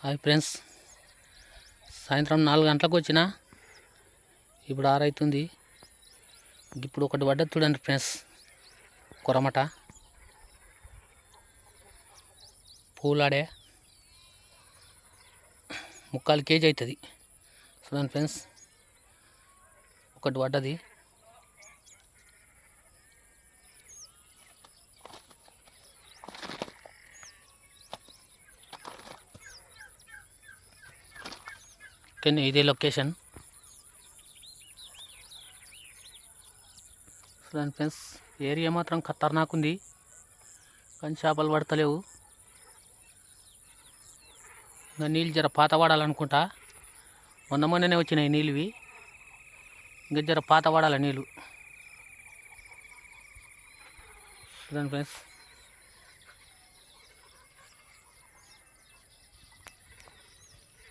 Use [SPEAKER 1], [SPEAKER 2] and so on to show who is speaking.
[SPEAKER 1] Hi friends, సాయంత్రం 4 గంటలకు వచ్చిన, ఇప్పుడు 6 అవుతుంది. ఇప్పుడు ఒకటి పడ్డది చూడండి ఫ్రెండ్స్, కొరమట పూలాడే 3/4 kg అవుతుంది. చూడండి ఫ్రెండ్స్, ఒకటి పడ్డది. కానీ ఇదే లొకేషన్. చూడండి ఫ్రెండ్స్, ఏరియా మాత్రం ఖతర్నాక్ ఉంది, కానీ చేపలు పడతలేవు. ఇంకా నీళ్ళు జర పాత పడాలనుకుంటా. మొన్ననే వచ్చినాయి నీళ్ళువి, ఇంకా జర పాత పడాలి నీళ్ళు. చూడండి ఫ్రెండ్స్.